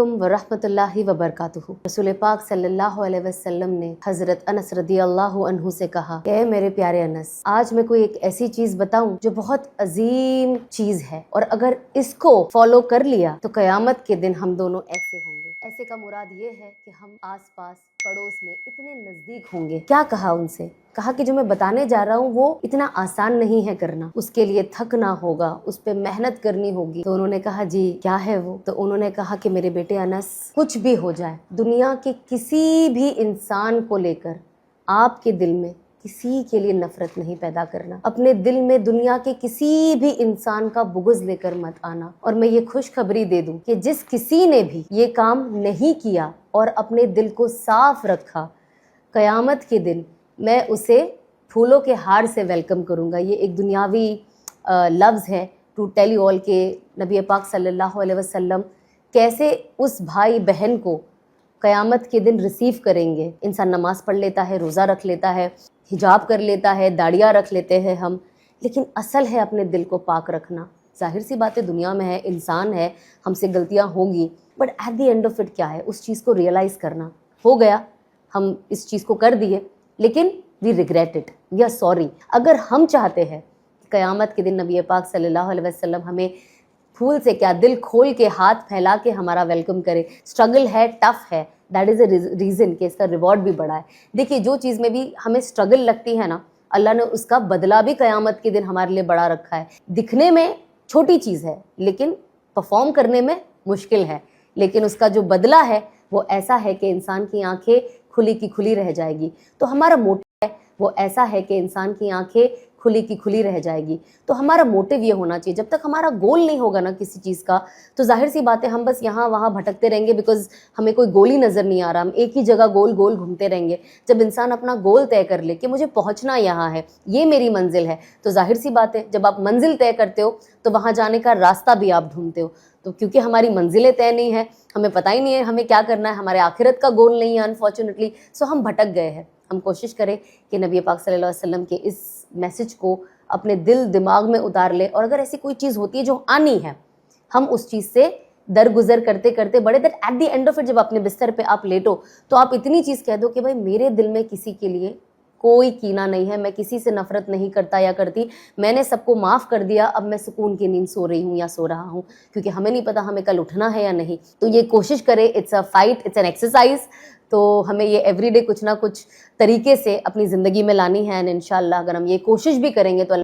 वरहमतुल्लाहि वबरकातुहू। रसूल पाक सल्लल्लाहु अलैहि वसल्लम ने हज़रत अनस रदियल्लाहु अन्हु से कहा कि ऐ मेरे प्यारे अनस, आज मैं कोई एक ऐसी चीज़ बताऊं जो बहुत अजीम चीज़ है, और अगर इसको फॉलो कर लिया तो क़यामत के दिन हम दोनों ऐसे होंगे। ऐसे का मुराद ये है कि हम आस पास पड़ोस में इतने नज़दीक होंगे। क्या कहा उनसे? कहा कि जो मैं बताने जा रहा हूँ वो इतना आसान नहीं है करना, उसके लिए थकना होगा, उस पर मेहनत करनी होगी। तो उन्होंने कहा जी क्या है वो? तो उन्होंने कहा कि मेरे बेटे अनस, कुछ भी हो जाए, दुनिया के किसी भी इंसान को लेकर आपके दिल में किसी के लिए नफरत नहीं पैदा करना। अपने दिल में दुनिया के किसी भी इंसान का बुग़्ज़ लेकर मत आना। और मैं ये खुशखबरी दे दूं कि जिस किसी ने भी ये काम नहीं किया और अपने दिल को साफ रखा, क़यामत के दिन मैं उसे फूलों के हार से वेलकम करूँगा। ये एक दुनियावी लफ्ज़ है टू टेल यू ऑल के नबी पाक सल्लल्लाहु अलैहि वसल्लम कैसे उस भाई बहन को क़यामत के दिन रिसीव करेंगे। इंसान नमाज़ पढ़ लेता है, रोज़ा रख लेता है, हिजाब कर लेता है, दाढ़ियाँ रख लेते हैं हम, लेकिन असल है अपने दिल को पाक रखना। ज़ाहिर सी बात है, दुनिया में है, इंसान है, हमसे गलतियाँ होंगी, but at the end of it क्या है? उस चीज़ को रियलाइज़ करना। हो गया, हम इस चीज़ को कर दिए, लेकिन we regret it, we are sorry. अगर हम चाहते हैं क़यामत के दिन नबी पाक सल्लल्लाहु अलैहि वसल्लम हमें फूल से क्या, दिल खोल के, हाथ फैला के हमारा वेलकम करे। स्ट्रगल है, टफ है, दैट इज़ अ रीज़न कि इसका रिवॉर्ड भी बड़ा है। देखिए, जो चीज़ में भी हमें स्ट्रगल लगती है ना, अल्लाह ने उसका बदला भी क़यामत के दिन हमारे लिए बड़ा रखा है। दिखने में छोटी चीज़ है, लेकिन परफॉर्म करने में मुश्किल है, लेकिन उसका जो बदला है वो ऐसा है कि इंसान की आंखें खुली की खुली रह जाएगी। तो हमारा मोटिव है वो ऐसा है कि इंसान की आंखें खुली की खुली रह जाएगी। तो हमारा मोटिव ये होना चाहिए। जब तक हमारा गोल नहीं होगा ना किसी चीज़ का, तो जाहिर सी बात है हम बस यहाँ वहाँ भटकते रहेंगे, बिकॉज हमें कोई गोल ही नज़र नहीं आ रहा, हम एक ही जगह गोल गोल घूमते रहेंगे। जब इंसान अपना गोल तय कर ले कि मुझे पहुँचना यहाँ है, ये मेरी मंजिल है, तो जाहिर सी बात है जब आप मंजिल तय करते हो तो वहाँ जाने का रास्ता भी आप ढूंढते हो। तो क्योंकि हमारी मंजिलें तय नहीं है, हमें पता ही नहीं है हमें क्या करना है, हमारे आखिरत का गोल नहीं है अनफॉर्चुनेटली, सो हम भटक गए हैं। हम कोशिश करें कि नबी पाक सल्लल्लाहु अलैहि वसल्लम के इस मैसेज को अपने दिल दिमाग में उतार ले, और अगर ऐसी कोई चीज़ होती है जो आनी है, हम उस चीज़ से दरगुजर करते करते बड़े देर at the end of it जब अपने बिस्तर पे आप लेटो तो आप इतनी चीज़ कह दो कि भाई मेरे दिल में किसी के लिए कोई कीना नहीं है, मैं किसी से नफरत नहीं करता या करती, मैंने सबको माफ़ कर दिया, अब मैं सुकून की नींद सो रही हूँ या सो रहा हूँ, क्योंकि हमें नहीं पता हमें कल उठना है या नहीं। तो ये कोशिश करें, it's a fight, it's an exercise. तो हमें ये एवरीडे कुछ ना कुछ तरीके से अपनी ज़िंदगी में लानी है, एंड इंशाल्लाह अगर हम ये कोशिश भी करेंगे तो